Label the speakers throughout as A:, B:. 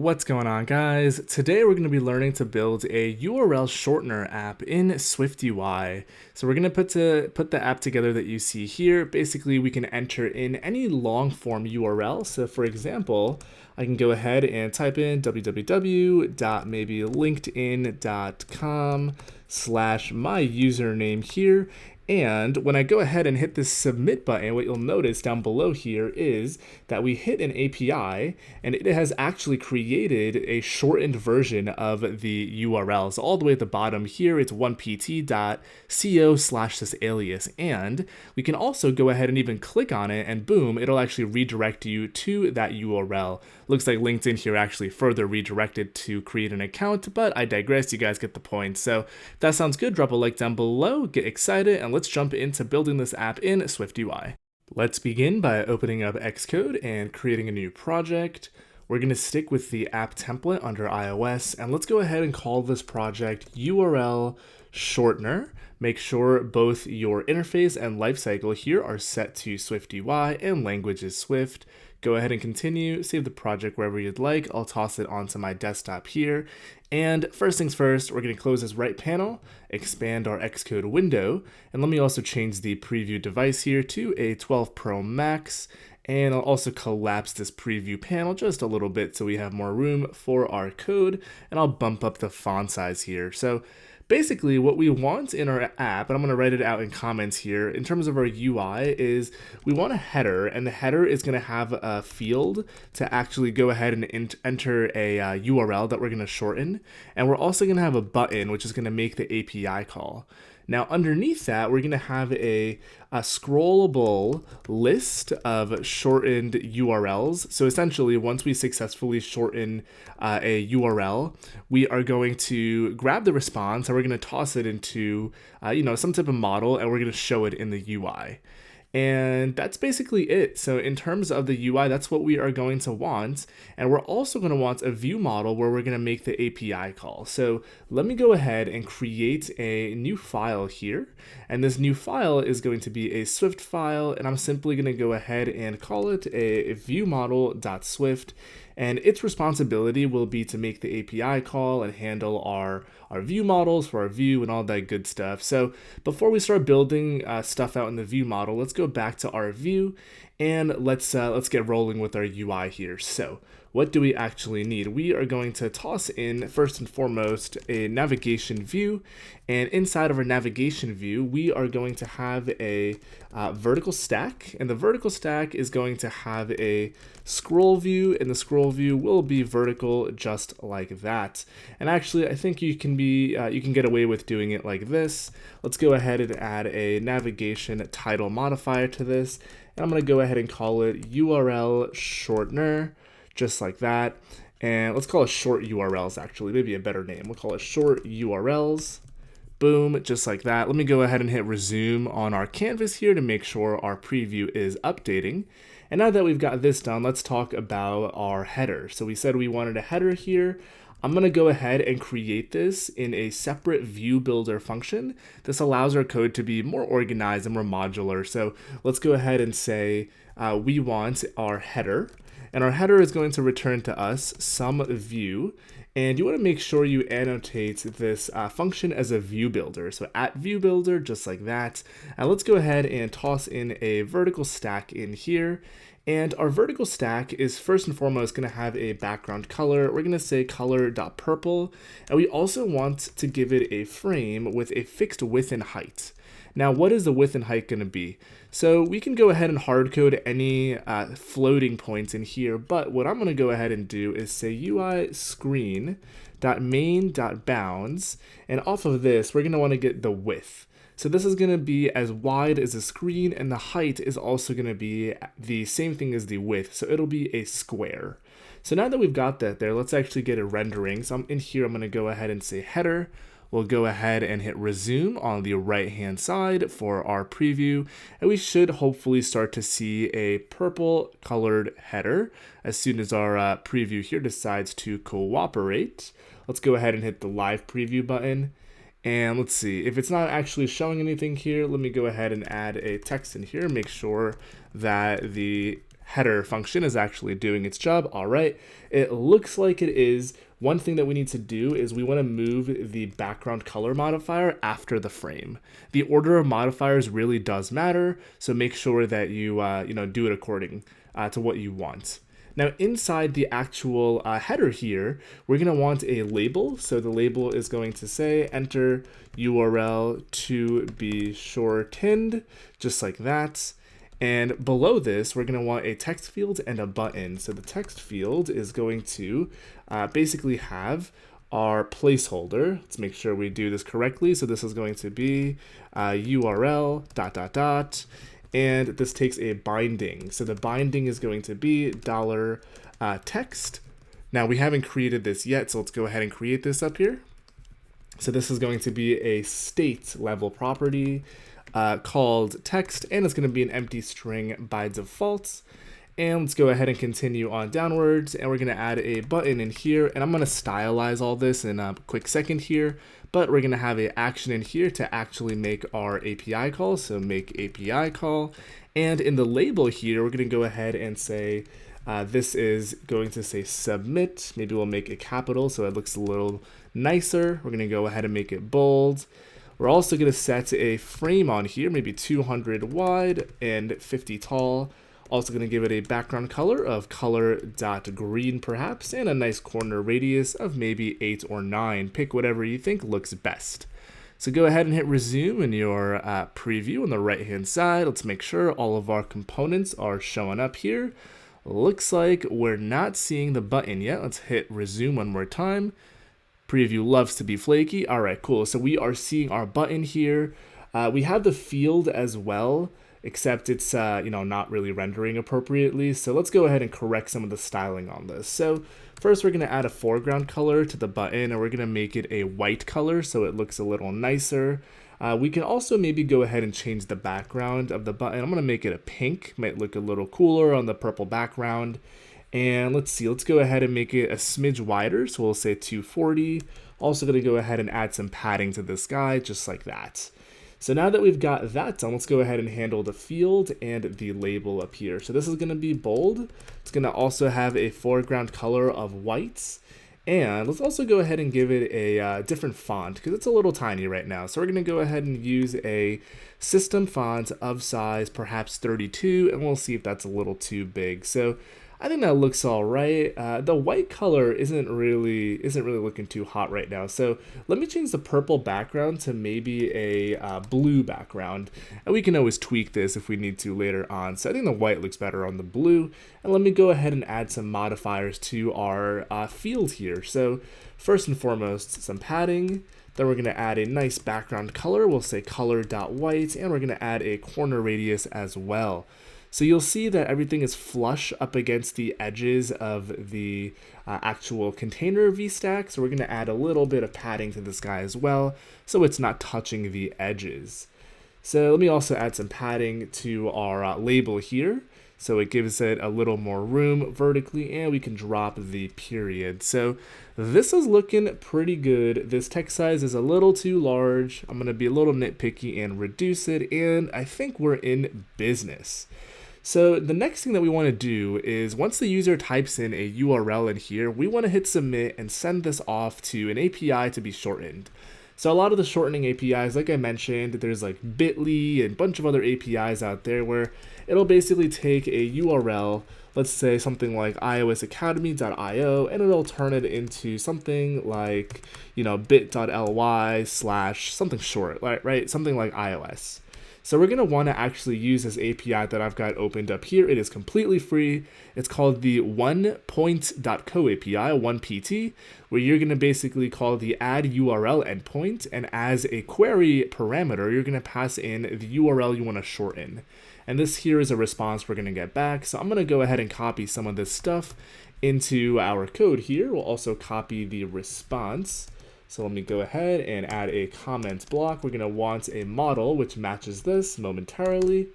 A: What's going on, guys? Today we're going to be learning to build a URL shortener app in SwiftUI. So we're going to put the app together that you see here. Basically, we can enter in any long form URL. So for example, I can go ahead and type in www.linkedin.com/my username here. And when I go ahead and hit this submit button, what you'll notice down below here is that we hit an API and it has actually created a shortened version of the URL. So all the way at the bottom here, it's 1pt.co/this alias. And we can also go ahead and even click on it and boom, it'll actually redirect you to that URL. Looks like LinkedIn here actually further redirected to create an account, but I digress, you guys get the point. So if that sounds good, drop a like down below, get excited, and let's jump into building this app in SwiftUI. Let's begin by opening up Xcode and creating a new project. We're going to stick with the app template under iOS, and let's go ahead and call this project URL Shortener. Make sure both your interface and lifecycle here are set to SwiftUI and language is Swift. Go ahead and continue, save the project wherever you'd like. I'll toss it onto my desktop here. And first things first, we're going to close this right panel, expand our Xcode window, and let me also change the preview device here to a 12 Pro Max. And I'll also collapse this preview panel just a little bit so we have more room for our code, and I'll bump up the font size here. So basically what we want in our app, and I'm going to write it out in comments here, in terms of our UI is we want a header, and the header is going to have a field to actually go ahead and enter a URL that we're going to shorten. And we're also going to have a button, which is going to make the API call. Now underneath that, we're going to have a scrollable list of shortened URLs. So essentially, once we successfully shorten a URL, we are going to grab the response and we're going to toss it into some type of model, and we're going to show it in the UI. And that's basically it. So in terms of the UI, that's what we are going to want. And we're also going to want a view model where we're going to make the API call. So let me go ahead and create a new file here. And this new file is going to be a Swift file. And I'm simply going to go ahead and call it a viewModel.swift. And its responsibility will be to make the API call and handle our view models for our view and all that good stuff. So before we start building stuff out in the view model, let's go back to our view and let's get rolling with our UI here. So what do we actually need? We are going to toss in, first and foremost, a navigation view. And inside of our navigation view, we are going to have a vertical stack. And the vertical stack is going to have a scroll view, and the scroll view will be vertical just like that. And actually, I think you can get away with doing it like this. Let's go ahead and add a navigation title modifier to this. And I'm going to go ahead and call it URL shortener. Just like that. And let's call it short URLs, actually, maybe a better name. We'll call it short URLs. Boom, just like that. Let me go ahead and hit resume on our canvas here to make sure our preview is updating. And now that we've got this done, let's talk about our header. So we said we wanted a header here. I'm going to go ahead and create this in a separate view builder function. This allows our code to be more organized and more modular. So let's go ahead and say we want our header. And our header is going to return to us some view. And you want to make sure you annotate this function as a view builder. So at view builder, just like that. And let's go ahead and toss in a vertical stack in here. And our vertical stack is first and foremost going to have a background color. We're going to say color.purple. And we also want to give it a frame with a fixed width and height. Now, what is the width and height going to be? So we can go ahead and hard code any floating points in here, but what I'm going to go ahead and do is say UI screen.main.bounds, and off of this, we're going to want to get the width. So this is going to be as wide as the screen, and the height is also going to be the same thing as the width, so it'll be a square. So now that we've got that there, let's actually get a rendering. So in here, I'm going to go ahead and say header. We'll go ahead and hit resume on the right hand side for our preview, and we should hopefully start to see a purple colored header as soon as our preview here decides to cooperate. Let's go ahead and hit the live preview button, and let's see if it's not actually showing anything here. Let me go ahead and add a text in here, make sure that the header function is actually doing its job. All right, it looks like it is. One thing that we need to do is we want to move the background color modifier after the frame. The order of modifiers really does matter, so make sure that you do it according to what you want. Now inside the actual header here, we're going to want a label. So the label is going to say enter URL to be shortened, just like that. And below this, we're going to want a text field and a button. So the text field is going to basically have our placeholder. Let's make sure we do this correctly. So this is going to be URL ... And this takes a binding. So the binding is going to be $text. Now we haven't created this yet, so let's go ahead and create this up here. So this is going to be a state level property called text, and it's going to be an empty string by default. And let's go ahead and continue on downwards, and we're going to add a button in here, and I'm going to stylize all this in a quick second here, but we're going to have an action in here to actually make our API call, so make API call. And in the label here, we're going to go ahead and say this is going to say submit. Maybe we'll make it capital so it looks a little nicer. We're going to go ahead and make it bold. We're also going to set a frame on here, maybe 200 wide and 50 tall. Also going to give it a background color of color.green perhaps, and a nice corner radius of maybe 8 or 9. Pick whatever you think looks best. So go ahead and hit resume in your preview on the right hand side. Let's make sure all of our components are showing up here. Looks like we're not seeing the button yet. Let's hit resume one more time. Preview loves to be flaky. All right, cool. So we are seeing our button here. We have the field as well, except it's not really rendering appropriately. So let's go ahead and correct some of the styling on this. So first we're going to add a foreground color to the button, and we're going to make it a white color so it looks a little nicer. We can also maybe go ahead and change the background of the button. I'm going to make it a pink, might look a little cooler on the purple background. And let's see, let's go ahead and make it a smidge wider. So we'll say 240. Also going to go ahead and add some padding to this guy, just like that. So now that we've got that done, let's go ahead and handle the field and the label up here. So this is going to be bold. It's going to also have a foreground color of white. And let's also go ahead and give it a different font because it's a little tiny right now. So we're going to go ahead and use a system font of size, perhaps 32, and we'll see if that's a little too big. So I think that looks all right. The white color isn't really looking too hot right now. So let me change the purple background to maybe a blue background, and we can always tweak this if we need to later on. So I think the white looks better on the blue. And let me go ahead and add some modifiers to our field here. So first and foremost, some padding. Then we're going to add a nice background color. We'll say color.white, and we're going to add a corner radius as well. So you'll see that everything is flush up against the edges of the actual container VStack. So we're going to add a little bit of padding to this guy as well, so it's not touching the edges. So let me also add some padding to our label here. So it gives it a little more room vertically, and we can drop the period. So this is looking pretty good. This text size is a little too large. I'm going to be a little nitpicky and reduce it, and I think we're in business. So the next thing that we want to do is once the user types in a URL in here, we want to hit submit and send this off to an API to be shortened. So a lot of the shortening APIs, like I mentioned, there's like Bitly and a bunch of other APIs out there where it'll basically take a URL, let's say something like iosacademy.io, and it'll turn it into something like, bit.ly/ something short, right? Something like iOS. So we're going to want to actually use this API that I've got opened up here. It is completely free. It's called the onepoint.co API, 1PT, where you're going to basically call the add URL endpoint, and as a query parameter, you're going to pass in the URL you want to shorten. And this here is a response we're going to get back. So I'm going to go ahead and copy some of this stuff into our code here. We'll also copy the response. So let me go ahead and add a comment block. We're going to want a model which matches this momentarily.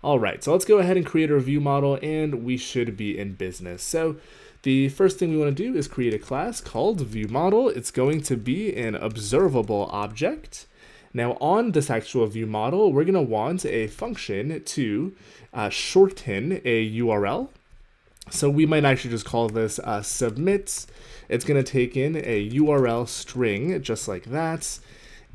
A: All right, so let's go ahead and create a view model, and we should be in business. So the first thing we want to do is create a class called viewModel. It's going to be an observable object. Now on this actual view model, we're going to want a function to shorten a URL. So we might actually just call this submit. It's going to take in a URL string just like that,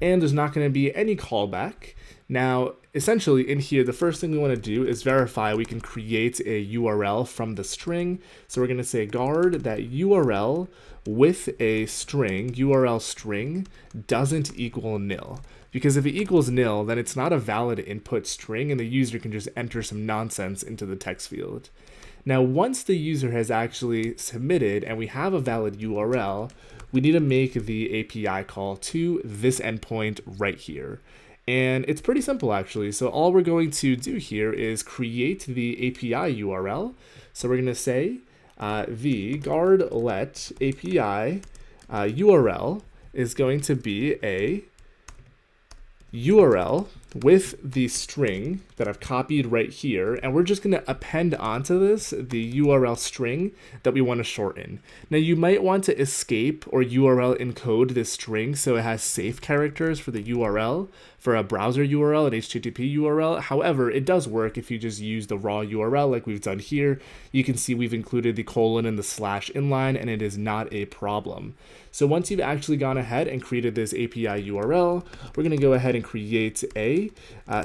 A: and there's not going to be any callback. Now, essentially in here, the first thing we want to do is verify we can create a URL from the string. So we're going to say guard that URL with a string, URL string, doesn't equal nil. Because if it equals nil, then it's not a valid input string and the user can just enter some nonsense into the text field. Now, once the user has actually submitted and we have a valid URL, we need to make the API call to this endpoint right here. And it's pretty simple actually. So all we're going to do here is create the API URL. So we're going to say the guard let API URL is going to be a URL with the string that I've copied right here, and we're just going to append onto this the URL string that we want to shorten. Now you might want to escape or URL encode this string so it has safe characters for the URL, for a browser URL, an HTTP URL. However, it does work if you just use the raw URL like we've done here. You can see we've included the colon and the slash inline, and it is not a problem. So once you've actually gone ahead and created this API URL, we're going to go ahead and create a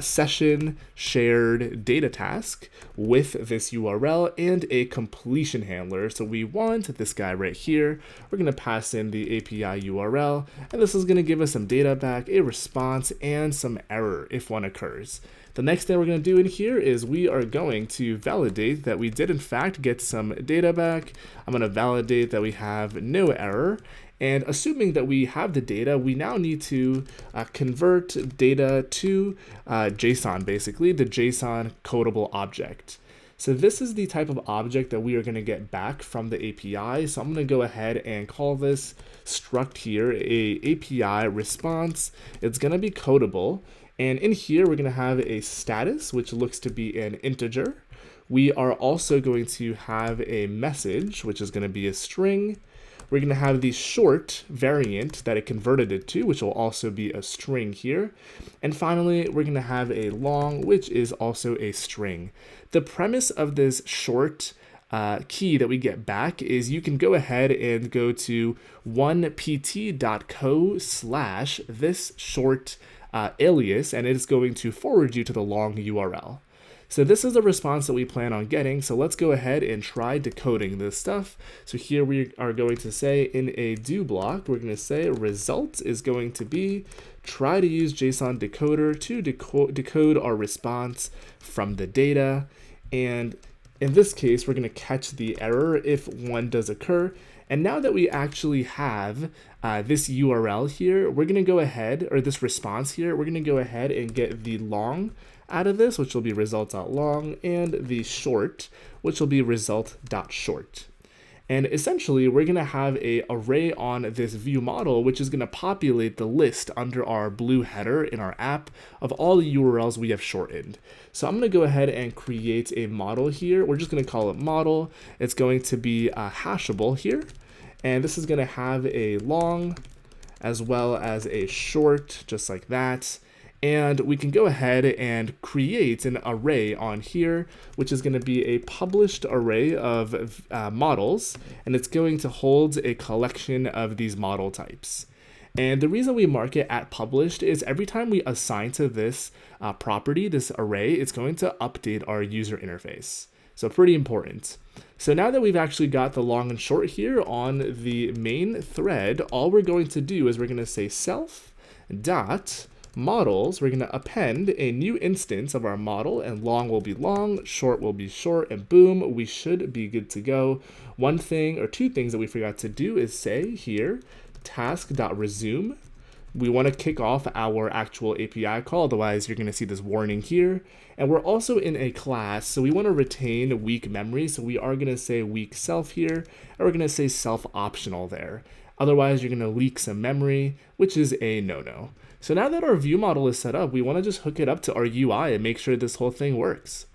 A: session shared data task with this URL and a completion handler. So we want this guy right here. We're going to pass in the API URL, and this is going to give us some data back, a response, and some error if one occurs. The next thing we're going to do in here is we are going to validate that we did in fact get some data back. I'm going to validate that we have no error. And assuming that we have the data, we now need to convert data to JSON, basically, the JSON codable object. So this is the type of object that we are going to get back from the API. So I'm going to go ahead and call this struct here a API response. It's going to be codable. And in here, we're going to have a status, which looks to be an integer. We are also going to have a message, which is going to be a string. We're going to have the short variant that it converted it to, which will also be a string here. And finally, we're going to have a long, which is also a string. The premise of this short key that we get back is you can go ahead and go to 1pt.co/this short alias, and it's going to forward you to the long URL. So this is the response that we plan on getting. So let's go ahead and try decoding this stuff. So here we are going to say in a do block, we're going to say result is going to be try to use JSON decoder to decode our response from the data. And in this case, we're going to catch the error if one does occur. And now that we actually have this URL here, we're going to go ahead, or this response here, we're going to go ahead and get the long out of this, which will be result.long, and the short, which will be result.short. And essentially, we're going to have an array on this view model, which is going to populate the list under our blue header in our app of all the URLs we have shortened. So I'm going to go ahead and create a model here. We're just going to call it model. It's going to be hashable here. And this is going to have a long as well as a short, just like that. And we can go ahead and create an array on here, which is going to be a published array of models, and it's going to hold a collection of these model types. And the reason we mark it at published is every time we assign to this property, this array, it's going to update our user interface. So pretty important. So now that we've actually got the long and short here on the main thread, all we're going to do is we're going to say self dot models. We're going to append a new instance of our model, and long will be long, short will be short, and boom, we should be good to go. One thing or two things that we forgot to do is say here task.resume. We want to kick off our actual API call, otherwise you're going to see this warning here. And we're also in a class, so we want to retain weak memory, so we are going to say weak self here, and we're going to say self optional there. Otherwise, you're going to leak some memory, which is a no-no. So now that our view model is set up, we want to just hook it up to our UI and make sure this whole thing works.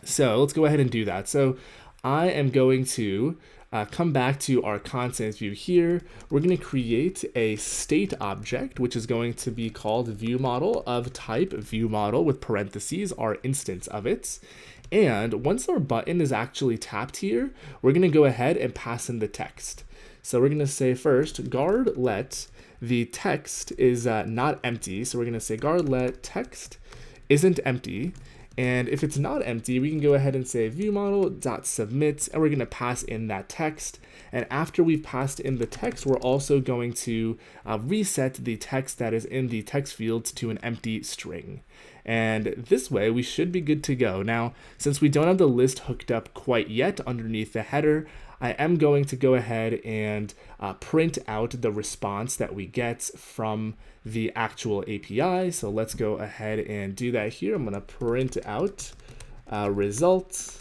A: So let's go ahead and do that. So I am going to come back to our content view here. We're going to create a state object, which is going to be called viewModel of type viewModel with parentheses, our instance of it. And once our button is actually tapped here, we're going to go ahead and pass in the text. So we're going to say first guard let the text is not empty. So we're going to say guard let text isn't empty. And if it's not empty, we can go ahead and say viewModel.submit, and we're going to pass in that text. And after we've passed in the text, we're also going to reset the text that is in the text fields to an empty string. And this way, we should be good to go. Now, since we don't have the list hooked up quite yet underneath the header, I am going to go ahead and print out the response that we get from the actual API. So let's go ahead and do that here. I'm going to print out result,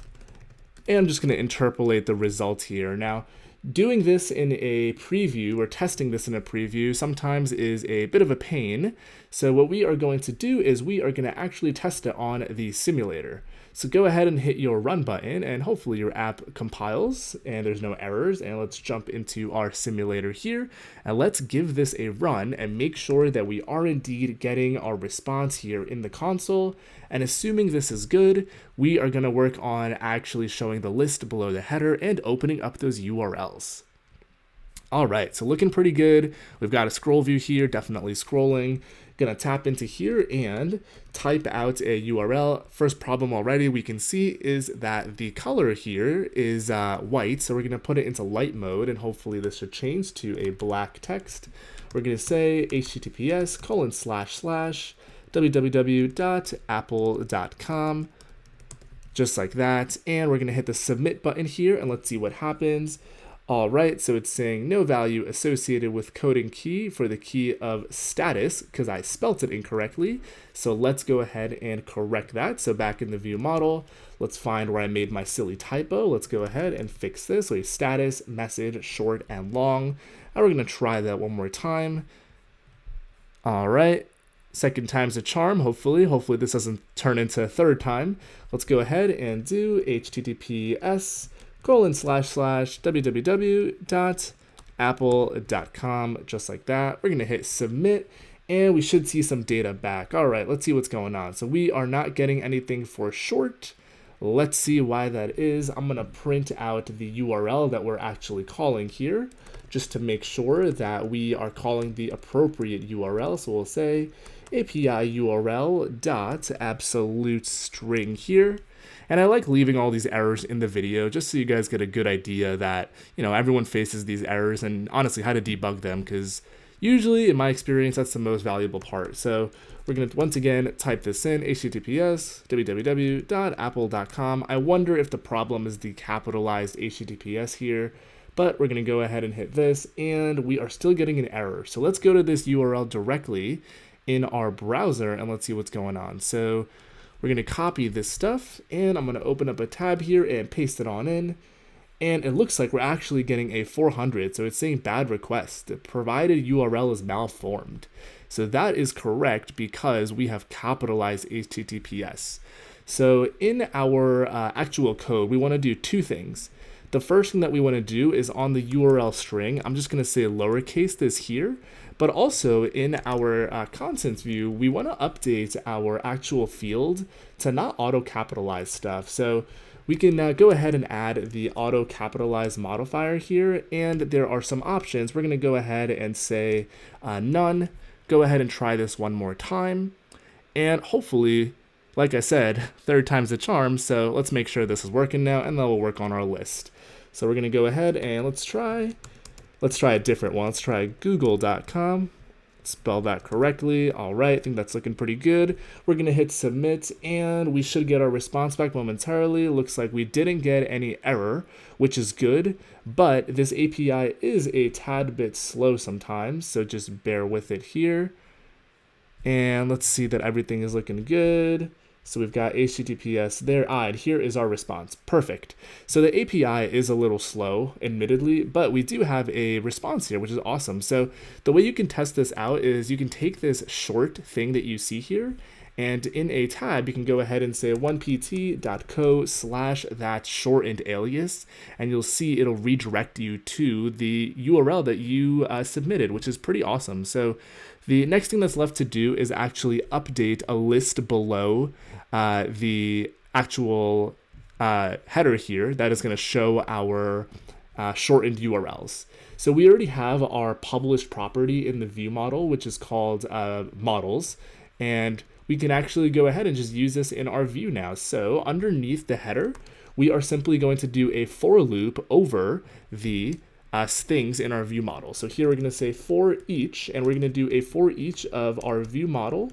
A: and I'm just going to interpolate the result here. Now, doing this in a preview or testing this in a preview sometimes is a bit of a pain. So what we are going to do is we are going to actually test it on the simulator. So go ahead and hit your run button, and hopefully your app compiles and there's no errors. And let's jump into our simulator here, and let's give this a run and make sure that we are indeed getting our response here in the console. And assuming this is good, we are going to work on actually showing the list below the header and opening up those URLs. All right, so looking pretty good. We've got a scroll view here, definitely scrolling. Gonna tap into here and type out a URL. First problem already we can see is that the color here is white, so we're gonna put it into light mode, and hopefully this should change to a black text. We're gonna say https://www.apple.com, just like that, and we're gonna hit the submit button here, and let's see what happens. All right, so it's saying no value associated with coding key for the key of status because I spelt it incorrectly. So let's go ahead and correct that. So back in the view model, let's find where I made my silly typo. Let's go ahead and fix this. So status, message, short, and long. And we're going to try that one more time. All right. Second time's a charm, hopefully. Hopefully this doesn't turn into a third time. Let's go ahead and do https://www.apple.com, just like that. We're going to hit submit, and we should see some data back. All right, let's see what's going on. So we are not getting anything for short. Let's see why that is. I'm going to print out the URL that we're actually calling here, just to make sure that we are calling the appropriate URL. So we'll say API URL dot absolute string here. And I like leaving all these errors in the video just so you guys get a good idea that, everyone faces these errors, and honestly how to debug them, because usually in my experience that's the most valuable part. So we're going to once again type this in, https www.apple.com. I wonder if the problem is the capitalized https here, but we're going to go ahead and hit this, and we are still getting an error. So let's go to this URL directly in our browser and let's see what's going on. So we're going to copy this stuff, and I'm going to open up a tab here and paste it on in. And it looks like we're actually getting a 400. So it's saying bad request. The provided URL is malformed. So that is correct because we have capitalized HTTPS. So in our actual code, we want to do two things. The first thing that we want to do is on the URL string, I'm just going to say lowercase this here. But also in our contents view, we want to update our actual field to not auto-capitalize stuff. So we can go ahead and add the auto-capitalize modifier here, and there are some options. We're going to go ahead and say none. Go ahead and try this one more time. And hopefully, like I said, third time's a charm, so let's make sure this is working now, and then we'll work on our list. So we're going to go ahead and let's try a different one. Let's try google.com. Spell that correctly. All right, I think that's looking pretty good. We're going to hit submit, and we should get our response back momentarily. Looks like we didn't get any error, which is good, but this API is a tad bit slow sometimes, so just bear with it here. And let's see that everything is looking good. So we've got HTTPS there, and here is our response. Perfect. So the API is a little slow, admittedly, but we do have a response here, which is awesome. So the way you can test this out is you can take this short thing that you see here, And in a tab, you can go ahead and say 1pt.co/that shortened alias, and you'll see it'll redirect you to the URL that you submitted, which is pretty awesome. So the next thing that's left to do is actually update a list below the actual header here that is going to show our shortened URLs. So we already have our published property in the view model, which is called models, and we can actually go ahead and just use this in our view now. So underneath the header, we are simply going to do a for loop over the things in our view model. So here we're going to say for each, and we're going to do a for each of our view model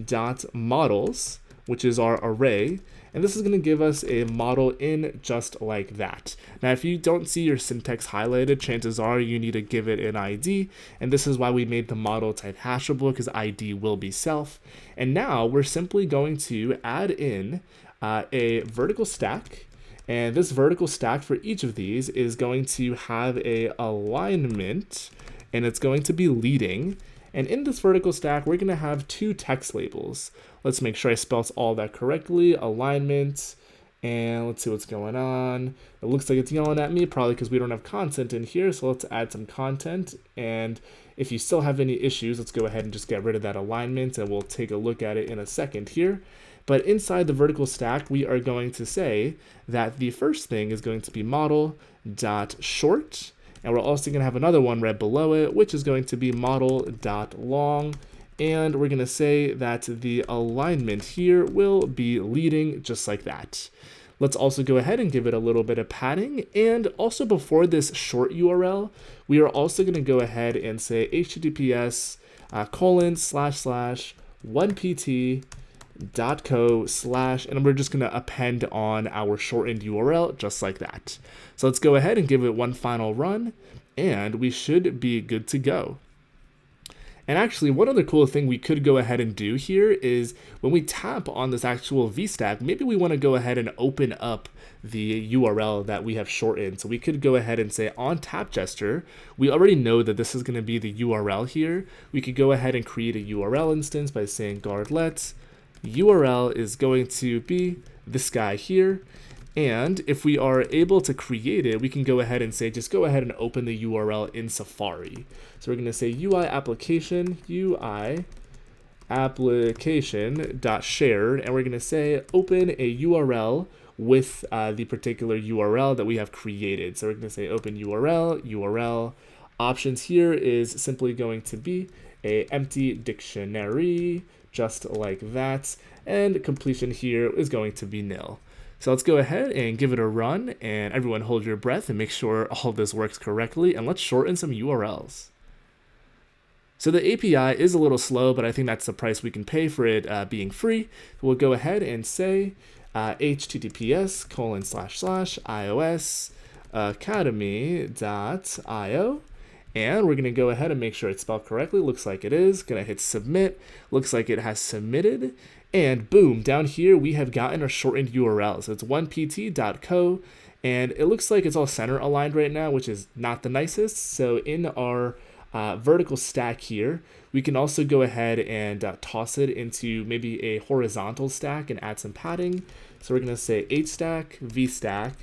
A: dot models, which is our array, and this is going to give us a model in just like that. Now, if you don't see your syntax highlighted, chances are you need to give it an ID, and this is why we made the model type hashable, because ID will be self. And now we're simply going to add in a vertical stack, and this vertical stack for each of these is going to have a alignment, and it's going to be leading. And in this vertical stack, we're going to have two text labels. Let's make sure I spelled all that correctly. Alignment, and let's see what's going on. It looks like it's yelling at me, probably because we don't have content in here. So let's add some content. And if you still have any issues, let's go ahead and just get rid of that alignment, and we'll take a look at it in a second here. But inside the vertical stack, we are going to say that the first thing is going to be model.short. And we're also going to have another one right below it, which is going to be model.long. And we're going to say that the alignment here will be leading just like that. Let's also go ahead and give it a little bit of padding. And also before this short URL, we are also going to go ahead and say https :/1pt.co/ and we're just going to append on our shortened URL just like that. So let's go ahead and give it one final run, and we should be good to go. And actually, one other cool thing we could go ahead and do here is when we tap on this actual VStack, maybe we want to go ahead and open up the URL that we have shortened. So we could go ahead and say on tap gesture, we already know that this is going to be the URL here. We could go ahead and create a URL instance by saying guard-let URL is going to be this guy here. And if we are able to create it, we can go ahead and say, just go ahead and open the URL in Safari. So we're going to say UI application dot shared, and we're going to say open a URL with the particular URL that we have created. So we're going to say open URL. Options here is simply going to be a empty dictionary, just like that. And completion here is going to be nil. So let's go ahead and give it a run, and everyone hold your breath and make sure all of this works correctly, and let's shorten some URLs. So the API is a little slow, but I think that's the price we can pay for it being free. We'll go ahead and say https://iosacademy.io. And we're going to go ahead and make sure it's spelled correctly. Looks like it is. Going to hit submit. Looks like it has submitted. And boom, down here we have gotten a shortened URL. So it's 1pt.co. And it looks like it's all center aligned right now, which is not the nicest. So in our vertical stack here, we can also go ahead and toss it into maybe a horizontal stack and add some padding. So we're going to say hstack, vstack,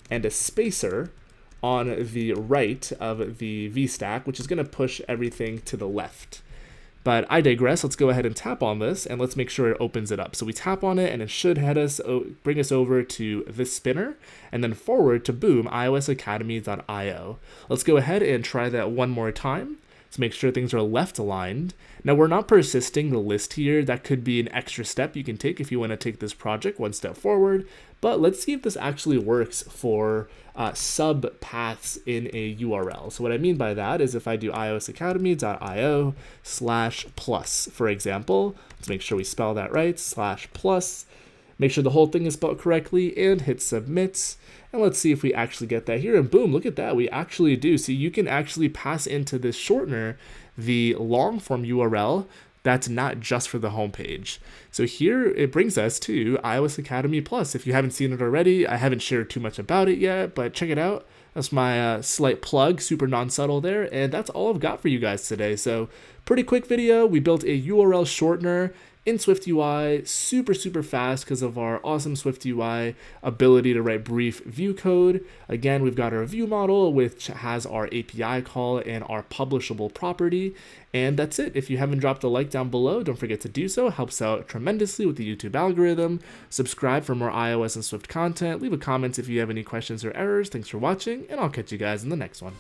A: and a spacer on the right of the VStack, which is going to push everything to the left. But I digress. Let's go ahead and tap on this, and let's make sure it opens it up. So we tap on it, and it should bring us over to this spinner, and then forward to boom, iosacademy.io. Let's go ahead and try that one more time to make sure things are left aligned. Now we're not persisting the list here. That could be an extra step you can take if you want to take this project one step forward. But let's see if this actually works for sub paths in a URL. So what I mean by that is if I do iosacademy.io/plus, for example, let's make sure we spell that right, /plus, make sure the whole thing is spelled correctly, and hit submit. And let's see if we actually get that here. And boom, look at that. We actually do. So you can actually pass into this shortener the long form URL that's not just for the homepage. So here it brings us to iOS Academy Plus. If you haven't seen it already, I haven't shared too much about it yet, but check it out. That's my slight plug, super non-subtle there. And that's all I've got for you guys today. So pretty quick video. We built a URL shortener, in SwiftUI, super fast because of our awesome SwiftUI ability to write brief view code. Again, we've got our view model, which has our API call and our publishable property. And that's it. If you haven't dropped a like down below, don't forget to do so. It helps out tremendously with the YouTube algorithm. Subscribe for more iOS and Swift content. Leave a comment if you have any questions or errors. Thanks for watching, and I'll catch you guys in the next one.